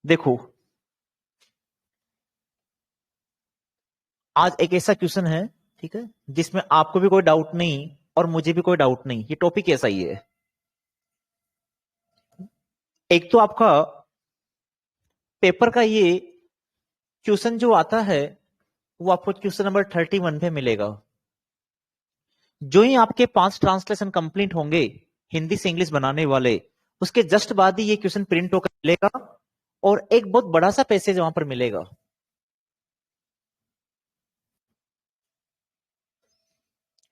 देखो, आज एक ऐसा क्वेश्चन है, ठीक है, जिसमें आपको भी कोई डाउट नहीं और मुझे भी कोई डाउट नहीं, ये टॉपिक ऐसा ही है। एक तो आपका पेपर का ये क्वेश्चन जो आता है वो आपको क्वेश्चन नंबर 31 पे मिलेगा। जो ही आपके 5 ट्रांसलेशन कंप्लीट होंगे हिंदी से इंग्लिश बनाने वाले, उसके जस्ट बाद ही ये क्वेश्चन प्रिंट होकर मिलेगा और एक बहुत बड़ा सा पैसेज वहां पर मिलेगा।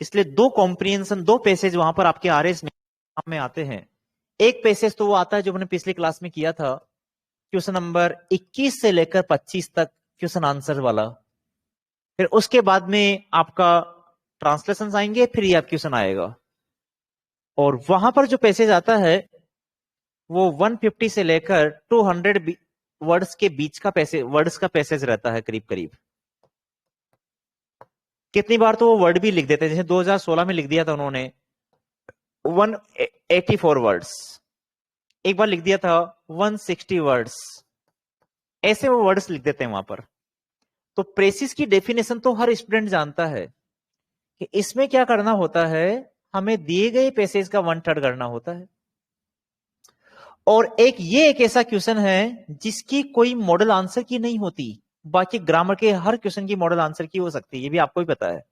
इसलिए दो कॉम्प्रिहेंशन, दो पैसेज वहां पर आपके आरएस में आते हैं। एक पैसेज तो वो आता है जो मैंने पिछली क्लास में किया था, क्वेश्चन नंबर 21 से लेकर 25 तक क्वेश्चन आंसर वाला। फिर उसके बाद में आपका ट्रांसलेशन आएंगे, फिर ये क्वेश्चन आएगा। और वहां पर जो पैसेज आता है वो 150 से लेकर 200 वर्ड्स के बीच का पैसेज रहता है करीब करीब। कितनी बार तो वो वर्ड भी लिख देते हैं, जैसे 2016 में लिख दिया था उन्होंने 184 वर्ड्स, एक बार लिख दिया था 160 वर्ड्स, ऐसे वो वर्ड्स लिख देते हैं वहां पर। तो प्रेसिस की डेफिनेशन तो हर स्टूडेंट जानता है कि इसमें क्या करना होता है, हमें दिए गए पैसेज का 1/3 करना होता है। और एक ऐसा क्वेश्चन है जिसकी कोई मॉडल आंसर की नहीं होती, बाकी ग्रामर के हर क्वेश्चन की मॉडल आंसर की हो सकती है, ये भी आपको ही पता है।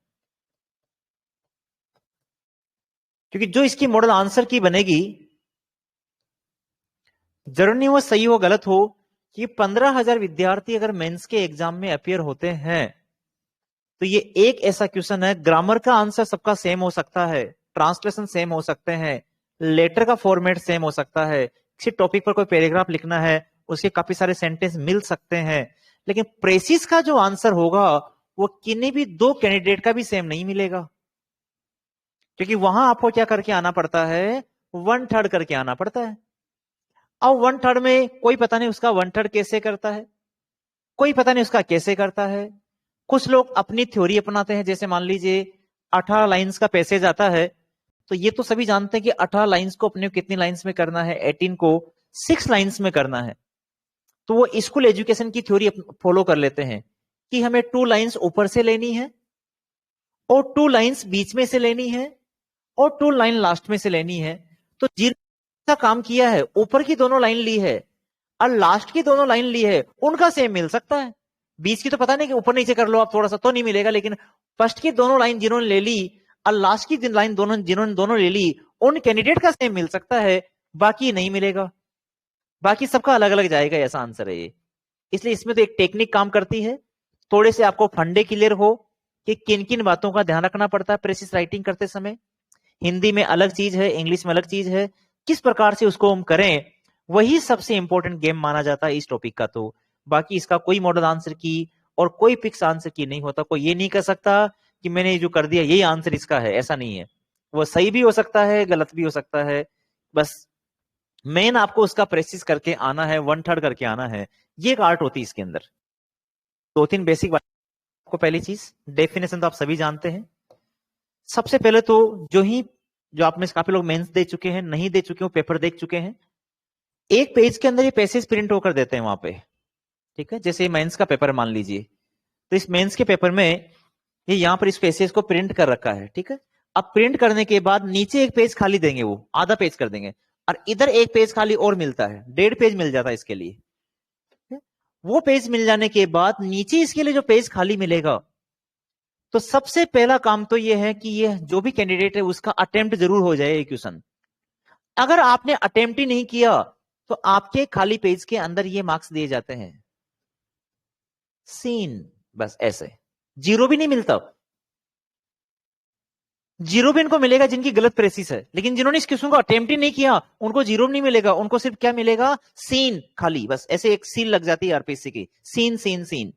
क्योंकि जो इसकी मॉडल आंसर की बनेगी, जरूर नहीं वो सही हो गलत हो, कि 15,000 विद्यार्थी अगर मेंस के एग्जाम में अपियर होते हैं तो ये एक ऐसा क्वेश्चन है, ग्रामर का आंसर सबका सेम हो सकता है, ट्रांसलेशन सेम हो सकते हैं, लेटर का फॉर्मेट सेम हो सकता है, किसी टॉपिक पर कोई पैराग्राफ लिखना है उसके काफी सारे सेंटेंस मिल सकते हैं, लेकिन प्रेसिस का जो आंसर होगा वो किन्हीं भी दो कैंडिडेट का भी सेम नहीं मिलेगा। क्योंकि वहां आपको क्या करके आना पड़ता है, 1/3 करके आना पड़ता है। अब 1/3 में कोई पता नहीं उसका 1/3 कैसे करता है, कोई पता नहीं उसका कैसे करता है। कुछ लोग अपनी थ्योरी अपनाते हैं, जैसे मान लीजिए 18 लाइंस का पैसेज आता है, तो ये तो सभी जानते हैं कि 18 लाइंस को अपने कितनी लाइंस में करना है, 18 को 6 लाइंस में करना है। तो वो स्कूल एजुकेशन की थ्योरी फॉलो कर लेते हैं कि हमें 2 लाइंस ऊपर से लेनी है और 2 लाइंस बीच में से लेनी है और 2 लाइन लास्ट में से लेनी है। तो जिनका काम किया है, ऊपर की दोनों लाइन ली है और लास्ट की दोनों लाइन ली है, उनका सेम मिल सकता है। बीच की तो पता नहीं कि ऊपर नीचे कर लो आप थोड़ा सा तो नहीं मिलेगा, लेकिन फर्स्ट की दोनों लाइन जिन्होंने ले ली और लास्ट की लाइन जिन्होंने दोनों ले ली, उन कैंडिडेट का सेम मिल सकता है, बाकी नहीं मिलेगा, बाकी सबका अलग अलग जाएगा, ऐसा आंसर है ये। इसलिए इसमें तो एक टेक्निक काम करती है, थोड़े से आपको फंडे क्लियर हो कि किन किन बातों का ध्यान रखना पड़ता है प्रेसिस राइटिंग करते समय। हिंदी में अलग चीज है, इंग्लिश में अलग चीज है, किस प्रकार से उसको हम करें, वही सबसे इंपॉर्टेंट गेम माना जाता है इस टॉपिक का। तो बाकी इसका कोई मॉडल आंसर की और कोई फिक्स आंसर की नहीं होता। कोई ये नहीं कर सकता कि मैंने जो कर दिया यही आंसर इसका है, ऐसा नहीं है। वो सही भी हो सकता है, गलत भी हो सकता है, बस मेन आपको उसका प्रेसिस करके आना है, 1/3 करके आना है, ये एक आर्ट होती है इसके अंदर। 2-3 बेसिक बात आपको। पहली चीज, डेफिनेशन तो आप सभी जानते हैं। सबसे पहले तो जो आप में से काफी लोग मेंस दे चुके हैं, नहीं दे चुके हो, पेपर देख चुके हैं, एक पेज के अंदर ये पैसेज प्रिंट होकर देते हैं वहां पे, ठीक है। जैसे मेंस का पेपर मान लीजिए, तो इस मेंस के पेपर में ये यहां पर इस पैसेज को प्रिंट कर रखा है, ठीक है। अब प्रिंट करने के बाद नीचे एक पेज खाली देंगे, वो आधा पेज कर देंगे, और इधर एक पेज खाली और मिलता है, 1.5 पेज मिल जाता है इसके लिए। वो पेज मिल जाने के बाद नीचे इसके लिए जो पेज खाली मिलेगा, तो सबसे पहला काम तो यह है कि यह जो भी कैंडिडेट है उसका अटेम्प्ट जरूर हो जाए ये क्वेश्चन। अगर आपने अटेम्प्ट ही नहीं किया तो आपके खाली पेज के अंदर ये मार्क्स दिए जाते हैं, सीन, बस ऐसे। जीरो भी नहीं मिलता, जीरो भी इनको मिलेगा जिनकी गलत प्रेसिस है, लेकिन जिन्होंने इस क्वेश्चन को अटेम्प्ट ही नहीं किया उनको जीरो नहीं मिलेगा, उनको सिर्फ क्या मिलेगा, सीन, खाली, बस ऐसे एक सील लग जाती है आरपीएससी की, सीन सीन सीन।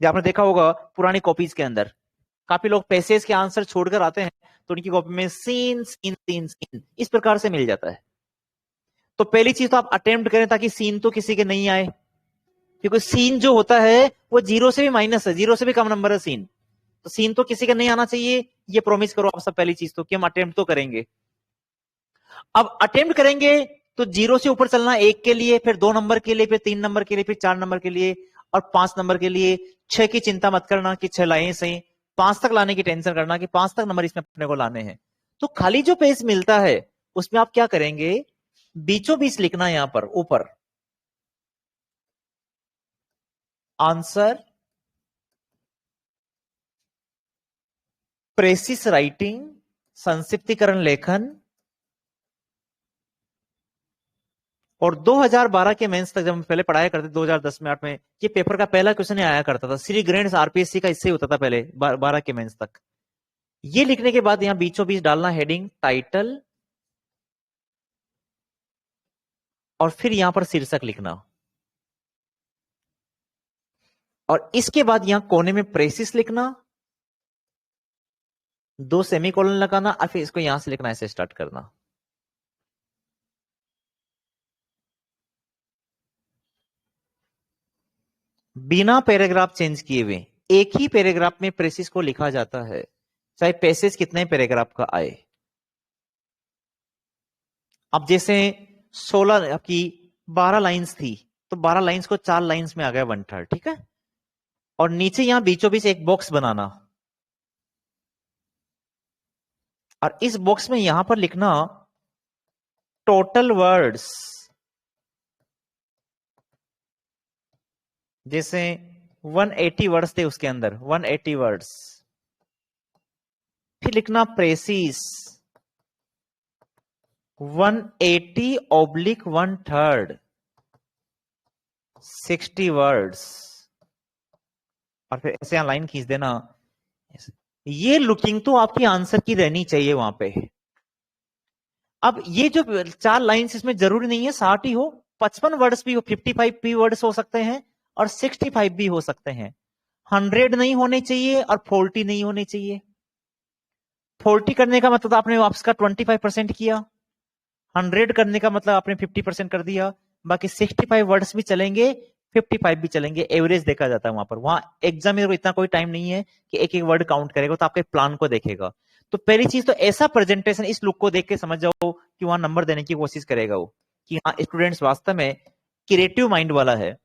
जो आपने देखा होगा पुरानी कॉपीज के अंदर काफी लोग पैसेज के आंसर छोड़कर आते हैं तो उनकी कॉपी में सीन सीन सीन सीन इस प्रकार से मिल जाता है। तो पहली चीज तो आप अटेम्प्ट करें ताकि सीन तो किसी के नहीं आए, क्योंकि सीन जो होता है वो जीरो से भी माइनस है, जीरो से भी कम नंबर है सीन, तो सीन तो किसी का नहीं आना चाहिए, ये प्रॉमिस करो आप सब। पहली चीज तो कि हम अटेम्प्ट तो करेंगे। अब अटेम्प्ट करेंगे तो 0 से ऊपर चलना 1 के लिए, फिर 2 नंबर के लिए, फिर 3 नंबर के लिए, फिर 4 नंबर के लिए और 5 नंबर के लिए। 6 की चिंता मत करना कि 6 लाइन सही, 5 तक लाने की टेंशन करना कि 5 तक नंबर इसमें अपने को लाने हैं। तो खाली जो पेज मिलता है उसमें आप क्या करेंगे, बीचों बीच लिखना यहां पर ऊपर आंसर प्रेसिस राइटिंग, संक्षिप्तीकरण लेखन। और 2012 के मेंस तक जब हम पहले पढ़ाया करते 2010 में 8 में, ये पेपर का पहला क्वेश्चन आया करता था, श्री ग्रेड्स आरपीएससी का इससे होता था पहले 12 के मेंस तक। ये लिखने के बाद यहां बीचों बीच डालना हेडिंग टाइटल और फिर यहां पर शीर्षक लिखना, और इसके बाद यहां कोने में प्रेसिस लिखना, 2 सेमीकोलन लगाना और फिर इसको यहां से लिखना, ऐसे स्टार्ट करना। बिना पैराग्राफ चेंज किए हुए एक ही पैराग्राफ में प्रेसिस को लिखा जाता है, चाहे पैसेज कितने पैराग्राफ का आए। अब जैसे 16 आपकी 12 लाइंस थी, तो 12 लाइंस को 4 लाइंस में आ गया 1/3, ठीक है। और नीचे यहां बीचों बीच एक बॉक्स बनाना, और इस बॉक्स में यहां पर लिखना टोटल वर्ड्स, जैसे 180 वर्ड्स थे उसके अंदर 180 वर्ड्स। फिर लिखना प्रेसिस 180/1/3 60 वर्ड्स, और फिर ऐसे यहां लाइन खींच देना। ये लुकिंग तो आपकी आंसर की रहनी चाहिए वहां पे। अब ये जो 4 लाइंस इसमें जरूरी नहीं है 60 ही हो, 55 वर्ड्स भी हो, 55 भी वर्ड्स हो सकते हैं और 65 भी हो सकते हैं। 100 नहीं होने चाहिए और 40 नहीं होने चाहिए। 40 करने का मतलब आपने आपका 25% किया, 100 करने का मतलब आपने 50% कर दिया। बाकी 65 वर्ड्स भी चलेंगे, 55 भी चलेंगे, एवरेज देखा जाता है वहां पर। वहां एग्जामिनर को इतना कोई टाइम नहीं है कि एक एक वर्ड काउंट करेगा, तो आपके प्लान को देखेगा। तो पहली चीज तो ऐसा प्रेजेंटेशन, इस लुक को देख के समझ जाओ कि वहां नंबर देने की कोशिश करेगा वो, कि हाँ स्टूडेंट्स वास्तव में क्रिएटिव माइंड वाला है।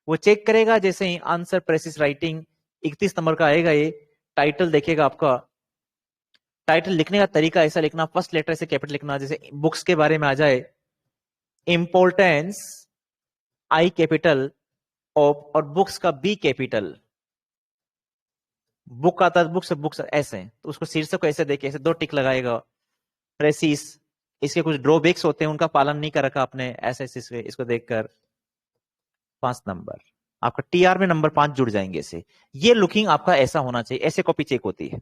वो चेक करेगा, जैसे ही आंसर प्रेसिस राइटिंग 31 नंबर का आएगा, ये टाइटल देखेगा आपका। टाइटल लिखने का तरीका ऐसा लिखना, फर्स्ट लेटर से कैपिटल लिखना, जैसे बुक्स के बारे में आ जाए इंपोर्टेंस आई कैपिटल और बुक्स का बी कैपिटल। बुक आता है, बुक्स बुक्स ऐसे, तो उसको शीर्षक को ऐसे देखे, ऐसे 2 टिक लगाएगा। प्रेसिस, इसके कुछ ड्रॉबैक्स होते हैं, उनका पालन नहीं कर रखा आपने, ऐसे इसको देखकर 5 नंबर, आपका टीआर में नंबर 5 जुड़ जाएंगे ऐसे। ये लुकिंग आपका ऐसा होना चाहिए, ऐसे कॉपी चेक होती है।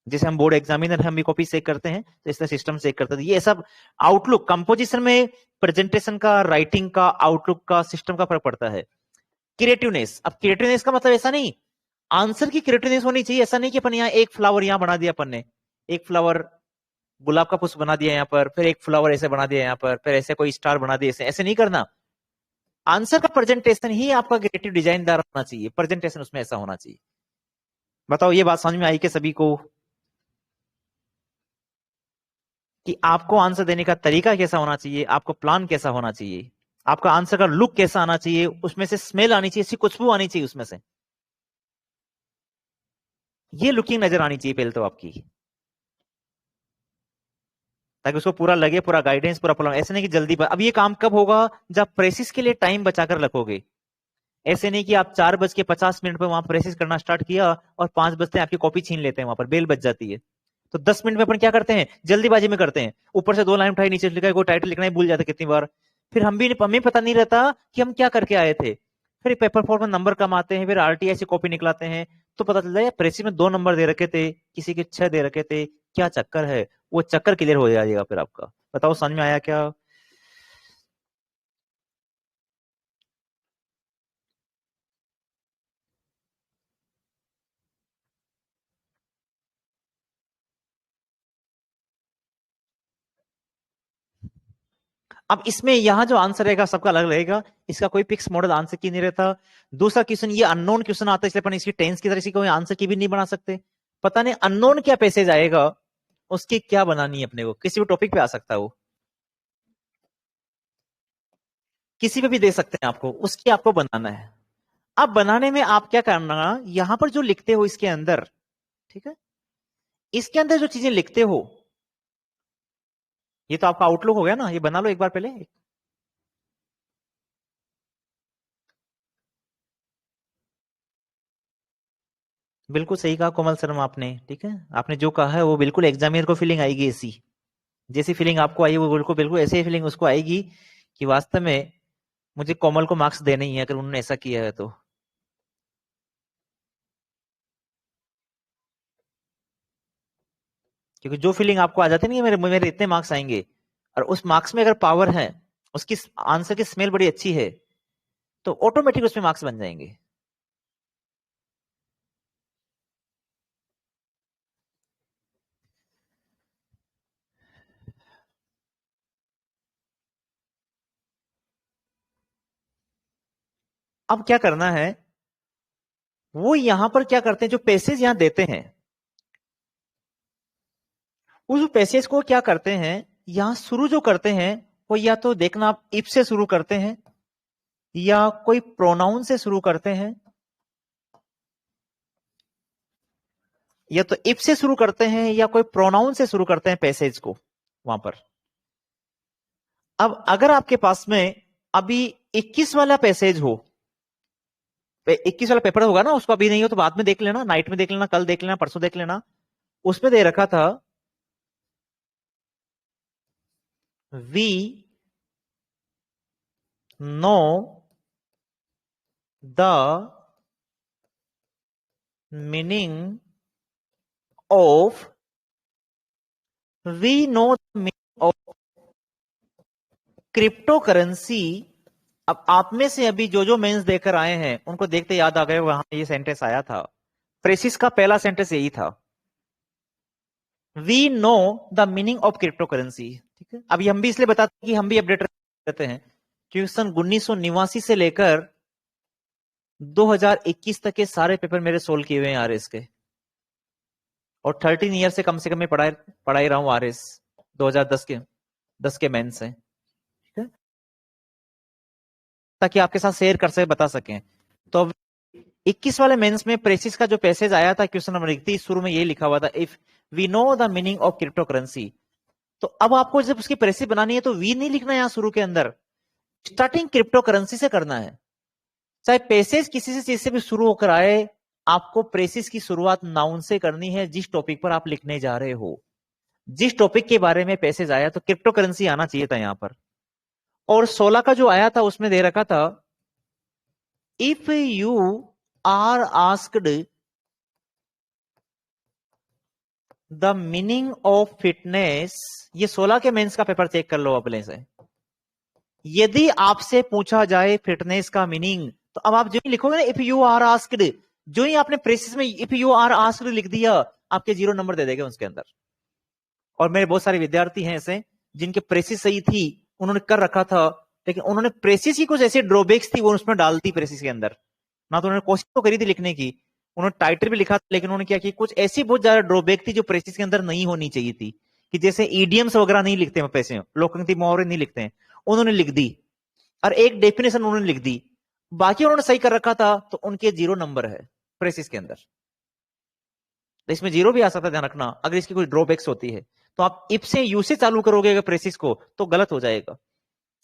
जैसे हम बोर्ड एग्जामिनर हम भी कॉपी चेक करते हैं, तो इसका सिस्टम चेक करते हैं। ये सब आउटलुक कंपोजिशन में, प्रेजेंटेशन का, राइटिंग का, आउटलुक का, सिस्टम का फर्क पड़ता है। क्रिएटिवनेस, अब क्रिएटिवनेस का मतलब ऐसा नहीं आंसर की क्रिएटिवनेस होनी चाहिए, ऐसा नहीं कि अपन यहाँ एक फ्लावर यहाँ बना दिया अपन ने, एक फ्लावर गुलाब का पुष्प बना दिया यहाँ पर, फिर एक फ्लावर ऐसे बना दिया यहाँ पर, फिर ऐसे कोई स्टार बना दिया, ऐसे ऐसे नहीं करना। आंसर का प्रेजेंटेशन ही आपका क्रिएटिव डिजाइनदार होना चाहिए, प्रेजेंटेशन उसमें ऐसा होना चाहिए। बताओ ये बात समझ में आई कि सभी को, कि आपको आंसर देने का तरीका कैसा होना चाहिए, आपको प्लान कैसा होना चाहिए, आपका आंसर का लुक कैसा आना चाहिए, उसमें से स्मेल आनी चाहिए, खुशबू आनी चाहिए उसमें से। ये लुकिंग नजर आनी चाहिए पहले तो आपकी, ताकि उसको पूरा लगे, पूरा गाइडेंस, पूरा प्लान। ऐसे नहीं कि जल्दी अब ये काम कब होगा, जब प्रेसिस के लिए टाइम बचाकर रखोगे। ऐसे नहीं कि आप 4:50 पे वहां प्रेसिस करना स्टार्ट किया और 5 बजते आपकी कॉपी छीन लेते हैं, वहां पर बेल बज जाती है। तो 10 मिनट में अपन क्या करते हैं, जल्दीबाजी में करते हैं, ऊपर से 2 लाइन उठाई, नीचे लिखा है, कोई टाइटल लिखना ही भूल जाते कितनी बार। फिर हमें पता नहीं रहता कि हम क्या करके आए थे। फिर पेपर फॉर्म में नंबर कम आते हैं, फिर आरटीआई से कॉपी निकलाते हैं, तो पता चलता है प्रेसिस में 2 नंबर दे रखे थे, किसी के 6 दे रखे थे, क्या चक्कर है। वो चक्कर क्लियर हो जाएगा फिर आपका। बताओ समझ में आया क्या। अब इसमें यहां जो आंसर रहेगा सबका अलग रहेगा, इसका कोई फिक्स मॉडल आंसर की नहीं रहता। दूसरा क्वेश्चन, ये अननोन क्वेश्चन आता है, इसलिए अपन इसकी टेंस की तरह से कोई आंसर की भी नहीं बना सकते। पता नहीं अननोन क्या पैसेज आएगा, उसकी क्या बनानी है अपने को, किसी भी टॉपिक पे आ सकता है वो। किसी पे भी दे सकते हैं आपको, उसकी आपको बनाना है। अब बनाने में आप क्या करना, यहां पर जो लिखते हो इसके अंदर, ठीक है, इसके अंदर जो चीजें लिखते हो, ये तो आपका आउटलुक हो गया ना, ये बना लो एक बार पहले। बिल्कुल सही कहा कोमल शर्मा आपने, ठीक है, आपने जो कहा है वो बिल्कुल एग्जामिनर को फीलिंग आएगी ऐसी, जैसी फीलिंग आपको आई वो बिल्कुल बिल्कुल ऐसे ही फीलिंग उसको आएगी कि वास्तव में मुझे कोमल को मार्क्स देने ही है अगर उन्होंने ऐसा किया है तो। क्योंकि जो फीलिंग आपको आ जाती है ना, मेरे मेरे इतने मार्क्स आएंगे, और उस मार्क्स में अगर पावर है, उसकी आंसर की स्मेल बड़ी अच्छी है, तो ऑटोमेटिक उसमें मार्क्स बन जाएंगे। अब क्या करना है, वो यहां पर क्या करते हैं, जो पैसेज यहां देते हैं, उस पैसेज को क्या करते हैं, यहां शुरू जो करते हैं, वो या तो देखना आप इफ से शुरू करते हैं, या कोई प्रोनाउन से शुरू करते हैं, या तो इफ से शुरू करते हैं या कोई प्रोनाउन से शुरू करते हैं पैसेज को वहां पर। अब अगर आपके पास में अभी 21 वाला पैसेज हो, 21 वाला पेपर होगा ना, उसको अभी नहीं हो तो बाद में देख लेना, नाइट में देख लेना, कल देख लेना, परसों देख लेना, उसमें दे रखा था we know the meaning of we know the meaning of crypto currency. अब आप में से अभी जो जो मेंस देकर आए हैं उनको देखते याद आ गए, वहां ये सेंटेंस आया था, प्रेसिस का पहला सेंटेंस यही था, we know the meaning of crypto currency. ठीक है, अभी हम भी इसलिए बताते हैं कि हम भी अपडेट रहते हैं, क्योंकि सन 1989 से लेकर 2021 तक के सारे पेपर मेरे सोल्व किए हुए हैं आरएस के, और 13 ईयर से कम मैं पढ़ाई रहा हूं आरएस, 2010 के 10 के मेंस से, ठीक है, ताकि आपके साथ शेयर कर सके, बता सकें। तो 21 वाले मेंस में प्रेसिस का जो पैसेज आया था, क्वेश्चन नंबर 31, शुरू में ये लिखा हुआ था, if we know the meaning of crypto currency. तो अब आपको जब उसकी प्रेसिस बनानी है तो वी नहीं लिखना है यहां शुरू के अंदर, स्टार्टिंग क्रिप्टो करेंसी से करना है। चाहे पैसेज किसी से चीज से भी शुरू होकर आए, आपको प्रेसिस की शुरुआत नाउन से करनी है, जिस टॉपिक पर आप लिखने जा रहे हो। जिस टॉपिक के बारे में पैसेज आया तो क्रिप्टो करेंसी आना चाहिए था यहां पर। और 16 का जो आया था उसमें दे रखा था, if you are asked the meaning of fitness, ये 16 के मेंस का पेपर चेक कर लो अपने से। यदि आपसे पूछा जाए फिटनेस का मीनिंग, तो अब आप जो ही लिखोगे ना, इफ यू आर आस्क्ड, जो ही आपने प्रेसिस में इफ यू आर आस्क्ड लिख दिया, आपके 0 नंबर दे देगा उसके अंदर। और मेरे बहुत सारे विद्यार्थी हैं ऐसे जिनके प्रेसिस सही थी, उन्होंने कर रखा था, लेकिन उन्होंने प्रेसिस की कुछ ऐसी ड्रॉबैक्स थी वो उसमें डाल दी प्रेसिस के अंदर। ना तो उन्होंने कोशिश तो करी थी लिखने की, उन्होंने टाइटल भी लिखा था, लेकिन उन्होंने क्या किया, कुछ ऐसी बहुत ज्यादा ड्रॉबैक थी जो प्रेसिस के अंदर नहीं होनी चाहिए थी, कि जैसे ईडियम्स वगैरह नहीं लिखते हैं पैसे, लोकंक्ति मुहावरे नहीं लिखते हैं, उन्होंने लिख दी, और एक डेफिनेशन उन्होंने लिख दी, बाकी उन्होंने सही कर रखा था, तो उनके 0 नंबर है प्रेसिस के अंदर। तो इसमें 0 भी आ सकता है, ध्यान रखना, अगर इसकी कोई ड्रॉबैक्स होती है। तो आप इफ से यू से चालू करोगे अगर प्रेसिस को, तो गलत हो जाएगा।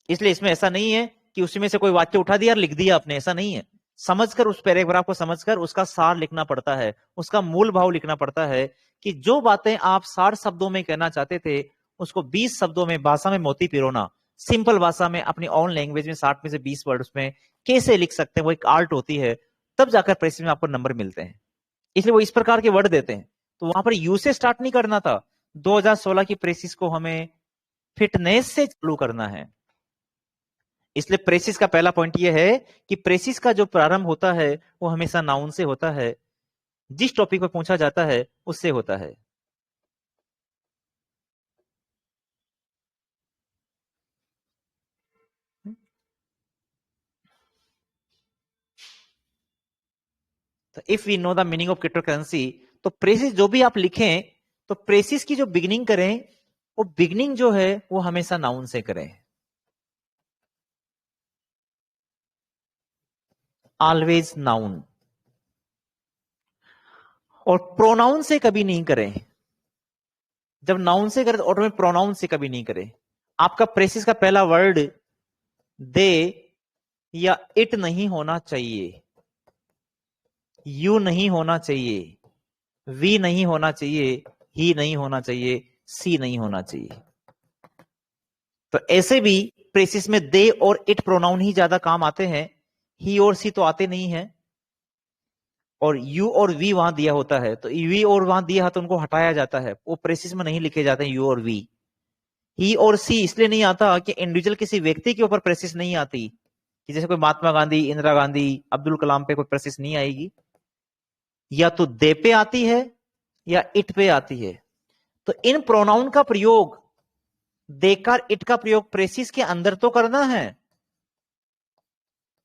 इसलिए इसमें ऐसा नहीं है कि उसमें से कोई वाक्य उठा दिया और लिख दिया आपने, ऐसा नहीं है। समझकर, उस पैराग्राफ को समझकर उसका सार लिखना पड़ता है, उसका मूल भाव लिखना पड़ता है, कि जो बातें आप 60 शब्दों में कहना चाहते थे, उसको 20 शब्दों में भाषा में मोती पिरोना, सिंपल भाषा में अपनी ऑन लैंग्वेज में 60 में से 20 वर्ड उसमें कैसे लिख सकते हैं, वो एक आर्ट होती है, तब जाकर प्रेसिस में आपको नंबर मिलते हैं। इसलिए वो इस प्रकार के वर्ड देते हैं। तो वहां पर यू से स्टार्ट नहीं करना था, 2016 की प्रेसिस को हमें फिटनेस से चालू करना है। इसलिए प्रेसिस का पहला पॉइंट यह है कि प्रेसिस का जो प्रारंभ होता है वो हमेशा नाउन से होता है, जिस टॉपिक पर पूछा जाता है उससे होता है। तो if we know the meaning of crypto currency, तो प्रेसिस जो भी आप लिखें, तो प्रेसिस की जो बिगिनिंग करें, वो बिगिनिंग जो है वो हमेशा नाउन से करें। Always noun. और प्रोनाउन से कभी नहीं करें। जब नाउन से करें तो ऑटो में प्रोनाउन से कभी नहीं करें। आपका प्रेसिस का पहला वर्ड दे या इट नहीं होना चाहिए, यू नहीं होना चाहिए, वी नहीं होना चाहिए, ही नहीं होना चाहिए, सी नहीं होना चाहिए। तो ऐसे भी प्रेसिस में दे और इट प्रोनाउन ही ज्यादा काम आते हैं, ही और सी तो आते नहीं है। और यू और वी वहां दिया होता है, तो वी और वहां दिया है तो उनको हटाया जाता है, वो प्रेसिस में नहीं लिखे जाते हैं यू और वी। ही और सी इसलिए नहीं आता कि इंडिविजुअल किसी व्यक्ति के ऊपर प्रेसिस नहीं आती, कि जैसे कोई महात्मा गांधी, इंदिरा गांधी, अब्दुल कलाम पे कोई प्रेसिस नहीं आएगी। या तो दे पे आती है या इट पे आती है। तो इन प्रोनाउन का प्रयोग, देकर इट का प्रयोग प्रेसिस के अंदर तो करना है,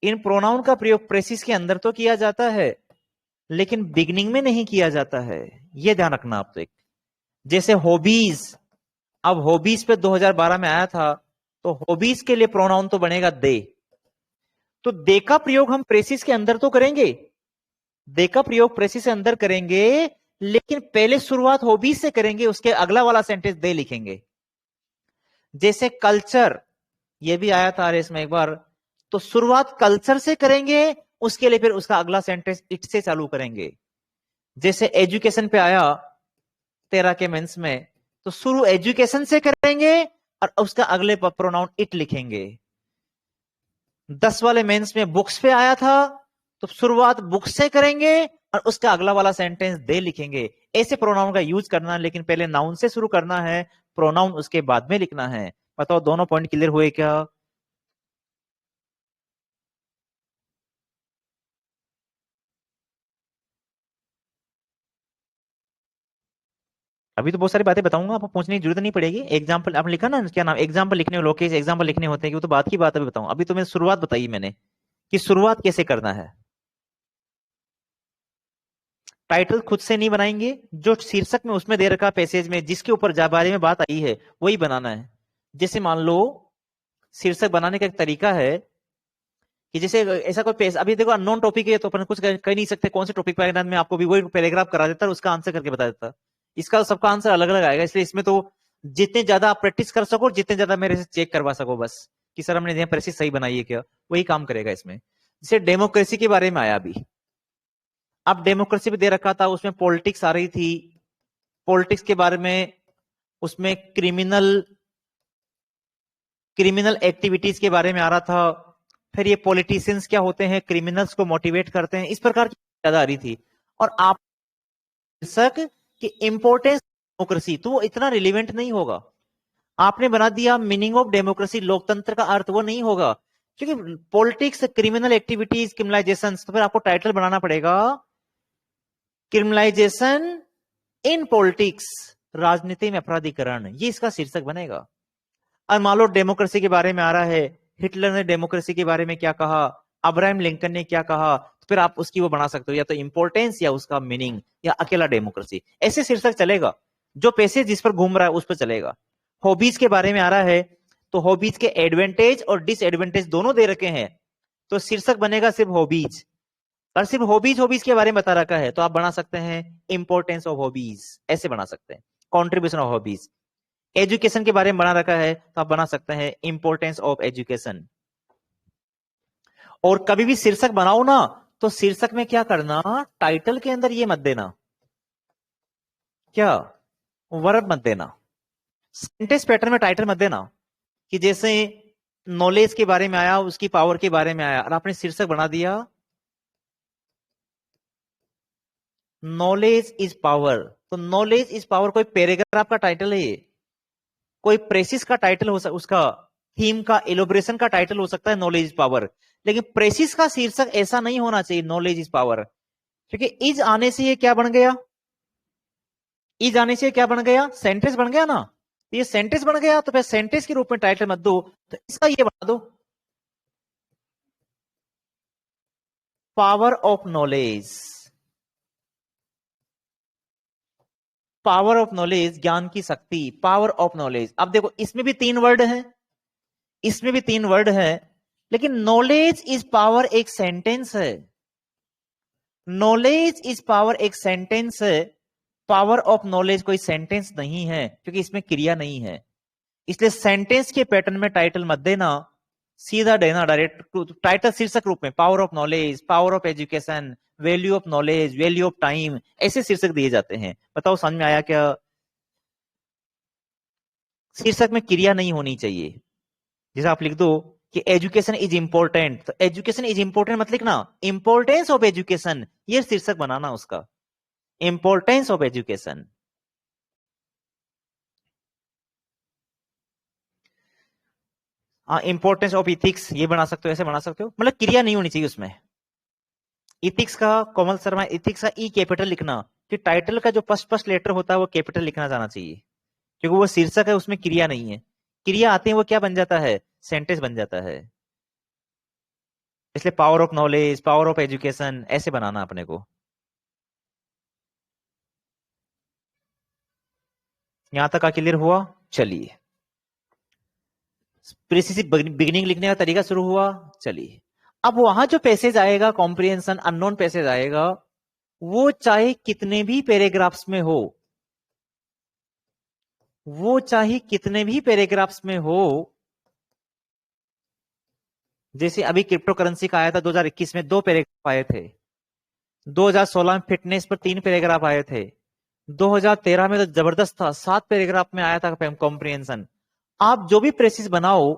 इन प्रोनाउन का प्रयोग प्रेसिस के अंदर तो किया जाता है, लेकिन बिगनिंग में नहीं किया जाता है। यह ध्यान रखना आप। तो एक जैसे हॉबीज, अब हॉबीज पे 2012 में आया था, तो हॉबीज के लिए प्रोनाउन तो बनेगा दे। तो दे का प्रयोग हम प्रेसिस के अंदर तो करेंगे, दे का प्रयोग प्रेसिस के अंदर करेंगे, लेकिन पहले शुरुआत हॉबीज से करेंगे, उसके अगला वाला सेंटेंस दे लिखेंगे। जैसे कल्चर, ये भी आया था रेस में एक बार, तो शुरुआत कल्चर से करेंगे, उसके लिए फिर उसका अगला सेंटेंस इट से चालू करेंगे। जैसे एजुकेशन पे आया 13 के मेंस में, तो शुरू एजुकेशन से करेंगे और उसका अगले प्रोनाउन इट लिखेंगे। 10 वाले मेंस में बुक्स पे आया था, तो शुरुआत बुक्स से करेंगे और उसका अगला वाला सेंटेंस दे लिखेंगे। ऐसे प्रोनाउन का यूज करना है, लेकिन पहले नाउन से शुरू करना है, प्रोनाउन उसके बाद में लिखना है। बताओ दोनों पॉइंट क्लियर हुए क्या? अभी तो बहुत सारी बातें बताऊंगा, आपको पूछने की जरूरत नहीं पड़ेगी। एग्जाम्पल आपने लिखा ना, क्या नाम, एग्जाम्पल लिखने, लोकेश एग्जाम्पल लिखने होते हैं कि वो तो बात की बात अभी बताऊं। अभी तो मैं शुरुआत बताई मैंने कि शुरुआत कैसे करना है। टाइटल खुद से नहीं बनाएंगे, जो शीर्षक में उसमें दे रखा पैसेज में जिसके ऊपर बारे में बात आई है वही बनाना है। जैसे मान लो शीर्षक बनाने का एक तरीका है कि जैसे ऐसा कोई अभी देखो अननोन टॉपिक है तो अपन कुछ कह नहीं सकते कौन से टॉपिक पर, मैं आपको भी वही पैराग्राफ करा देता और उसका आंसर करके बता देता। इसका सबका आंसर अलग अलग आएगा, इसलिए इसमें तो जितने ज्यादा आप प्रैक्टिस कर सको, जितने ज्यादा मेरे से चेक करवा सको, बस कि सर हमने प्रैक्टिस सही बनाई है क्या, वही काम करेगा इसमें। जैसे डेमोक्रेसी के बारे में आया अभी, अब डेमोक्रेसी भी दे रखा था, उसमें पॉलिटिक्स आ रही थी, पॉलिटिक्स के बारे में, उसमें क्रिमिनल एक्टिविटीज के बारे में आ रहा था। फिर ये पॉलिटिशियंस क्या होते हैं, क्रिमिनल्स को मोटिवेट करते हैं, इस प्रकार की ज्यादा आ रही थी। और आप कि इंपोर्टेंस डेमोक्रेसी, तो वो इतना रिलेवेंट नहीं होगा। आपने बना दिया मीनिंग ऑफ डेमोक्रेसी, लोकतंत्र का अर्थ, वो नहीं होगा, क्योंकि पॉलिटिक्स, क्रिमिनल एक्टिविटीज, क्रिमिनलाइजेशन, तो फिर आपको टाइटल बनाना पड़ेगा क्रिमिनलाइजेशन इन पॉलिटिक्स, राजनीति में अपराधीकरण, ये इसका शीर्षक बनेगा। और मान लो डेमोक्रेसी के बारे में आ रहा है, हिटलर ने डेमोक्रेसी के बारे में क्या कहा, अब्राहम लिंकन ने क्या कहा, तो फिर आप उसकी वो बना सकते हो, या तो इंपोर्टेंस या उसका मीनिंग या अकेला डेमोक्रेसी, ऐसे शीर्षक चलेगा। जो पैसे जिस पर घूम रहा है उस पर चलेगा। हॉबीज के बारे में आ रहा है, तो हॉबीज के एडवांटेज और डिसएडवांटेज दोनों दे रखे हैं, तो शीर्षक बनेगा सिर्फ हॉबीज। और सिर्फ हॉबीज के बारे में बता रखा है, तो आप बना सकते हैं इंपोर्टेंस ऑफ हॉबीज, ऐसे बना सकते हैं, कॉन्ट्रीब्यूशन ऑफ हॉबीज। एजुकेशन के बारे में बना रखा है, तो आप बना सकते हैं इंपोर्टेंस ऑफ एजुकेशन। और कभी भी शीर्षक बनाओ ना, तो शीर्षक में क्या करना, टाइटल के अंदर ये मत देना, क्या वर्ब मत देना, सेंटेंस पैटर्न में टाइटल मत देना। कि जैसे नॉलेज के बारे में आया, उसकी पावर के बारे में आया, और आपने शीर्षक बना दिया नॉलेज इज पावर, तो नॉलेज इज पावर कोई पैराग्राफ का टाइटल है, कोई प्रेसिस का टाइटल हो सकता, उसका थीम का एलोब्रेशन का टाइटल हो सकता है नॉलेज इज पावर, लेकिन प्रेसिस का शीर्षक ऐसा नहीं होना चाहिए नॉलेज इज पावर। क्योंकि इज आने से ये क्या बन गया, इज आने से क्या बन गया, सेंटेंस बन गया ना। ये सेंटेंस बन गया, तो फिर सेंटेंस के रूप में टाइटल मत दो, तो इसका ये बना दो power of knowledge, power of knowledge, ज्ञान की शक्ति, पावर ऑफ नॉलेज। अब देखो इसमें भी 3 वर्ड है, इसमें भी 3 वर्ड है, लेकिन नॉलेज इज पावर एक सेंटेंस है, नॉलेज इज पावर एक सेंटेंस है, पावर ऑफ नॉलेज कोई सेंटेंस नहीं है क्योंकि इसमें क्रिया नहीं है। इसलिए सेंटेंस के पैटर्न में टाइटल मत देना, सीधा देना डायरेक्ट टाइटल शीर्षक रूप में, power of knowledge, power of education, value of knowledge, value of time, ऐसे शीर्षक दिए जाते हैं। बताओ समझ में आया क्या? शीर्षक में क्रिया नहीं होनी चाहिए। जैसे आप लिख दो कि एजुकेशन इज इंपॉर्टेंट, तो एजुकेशन इज इंपॉर्टेंट मत लिखना, इंपॉर्टेंस ऑफ एजुकेशन, ये शीर्षक बनाना उसका, importance of education. Importance of ethics ये बना सकते हो, ऐसे बना सकते हो, मतलब क्रिया नहीं होनी चाहिए उसमें। इथिक्स का, कोमल शर्मा, इथिक्स का ई कैपिटल लिखना, कि टाइटल का जो फर्स्ट फर्स्ट लेटर होता है वो कैपिटल लिखना जाना चाहिए, क्योंकि वो शीर्षक है, उसमें क्रिया नहीं है। क्रिया आते हैं वो क्या बन जाता है, सेंटेंस बन जाता है। इसलिए power of knowledge, power of education ऐसे बनाना अपने को। यहां तक का क्लियर हुआ? चलिए, प्रिसिसिव बिगिनिंग लिखने का तरीका शुरू हुआ। चलिए, अब वहां जो पैसेज आएगा, कॉम्प्रिहेंशन अननोन पैसेज आएगा, वो चाहे कितने भी पैराग्राफ्स में हो, वो चाहे कितने भी पैराग्राफ्स में हो। जैसे अभी क्रिप्टो करेंसी का आया था 2021 में, 2 पैराग्राफ आए थे। 2016 में फिटनेस पर 3 पैराग्राफ आए थे। 2013 में तो जबरदस्त था, 7 पैराग्राफ में आया था कॉम्प्रिहेंशन। आप जो भी प्रेसिस बनाओ,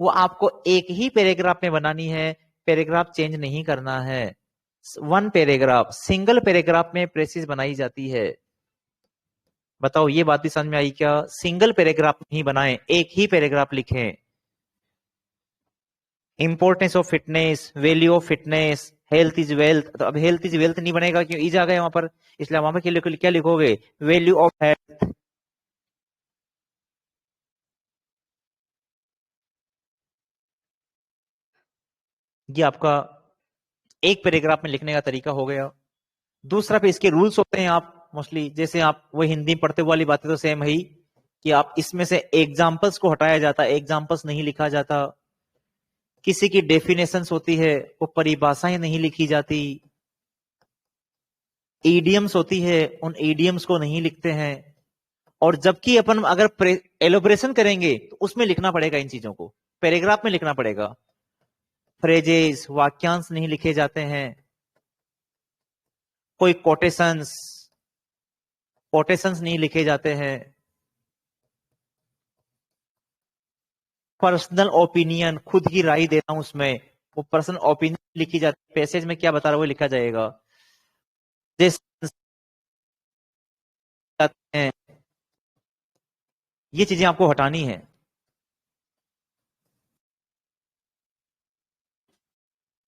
वो आपको एक ही पैराग्राफ में बनानी है, पैराग्राफ चेंज नहीं करना है। 1 पैराग्राफ, सिंगल पैराग्राफ में प्रेसिस बनाई जाती है। बताओ ये बात भी समझ में आई क्या? सिंगल पैराग्राफ नहीं बनाएं, एक ही पैराग्राफ लिखें। Importance of fitness, value of fitness, health is wealth, तो अब हेल्थ इज वेल्थ नहीं बनेगा क्यों, इज आ गया वहां पर, इसलिए वहां पर क्या लिखोगे, वैल्यू ऑफ हेल्थ। ये आपका एक पैराग्राफ में लिखने का तरीका हो गया। दूसरा पे इसके रूल्स होते हैं, आप मोस्टली जैसे आप वो हिंदी पढ़ते वाली बातें तो सेम है ही, कि आप इसमें से एग्जाम्पल्स को हटाया जाता है, एग्जाम्पल्स नहीं लिखा जाता। किसी की डेफिनेशंस होती है, वो परिभाषाएं नहीं लिखी जाती। ईडियम्स होती है, उन ईडियम्स को नहीं लिखते हैं। और जबकि अपन अगर एलोबरेशन करेंगे तो उसमें लिखना पड़ेगा इन चीजों को, पैराग्राफ में लिखना पड़ेगा। फ्रेजेस, वाक्यांश नहीं लिखे जाते हैं। कोई कोटेशंस, कोटेशंस नहीं लिखे जाते हैं। पर्सनल ओपिनियन, खुद की राय देना उसमें, वो पर्सनल ओपिनियन लिखी जाती है। पैसेज में क्या बता रहा है वो लिखा जाएगा। ये चीजें आपको हटानी है।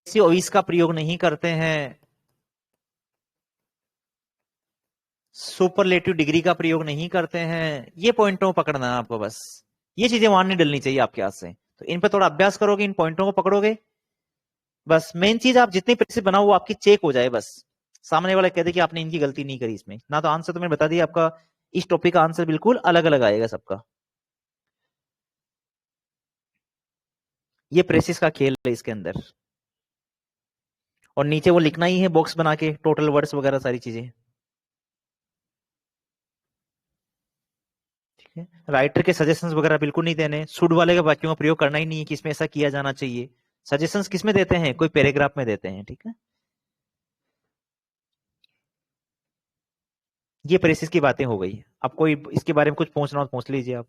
ओइस का प्रयोग नहीं करते हैं। सुपरलेटिव डिग्री का प्रयोग नहीं करते हैं। ये पॉइंटों को पकड़ना है आपको बस, ये चीजें वहां नहीं डलनी चाहिए आपके हाथ से। तो इन पर थोड़ा अभ्यास करोगे, इन पॉइंटों को पकड़ोगे, बस मेन चीज आप जितनी प्रैक्टिस बनाओ वो आपकी चेक हो जाए, बस सामने वाला कहते कि आपने इनकी गलती नहीं करी इसमें ना, तो आंसर तो मैंने बता दिया आपका। इस टॉपिक का आंसर बिल्कुल अलग अलग आएगा सबका। ये प्रेसिस का खेल है इसके अंदर। और नीचे वो लिखना ही है बॉक्स बना के, टोटल वर्ड्स वगैरह सारी चीजें। ठीक है, राइटर के सजेशंस वगैरह बिल्कुल नहीं देने, शुड वाले के वाक्यों का प्रयोग करना ही नहीं है कि इसमें ऐसा किया जाना चाहिए। सजेशंस किस में देते हैं, कोई पैराग्राफ में देते हैं। ठीक है, ये प्रेसिस की बातें हो गई। अब कोई इसके बारे में कुछ पूछना हो तो पूछ लीजिए आप।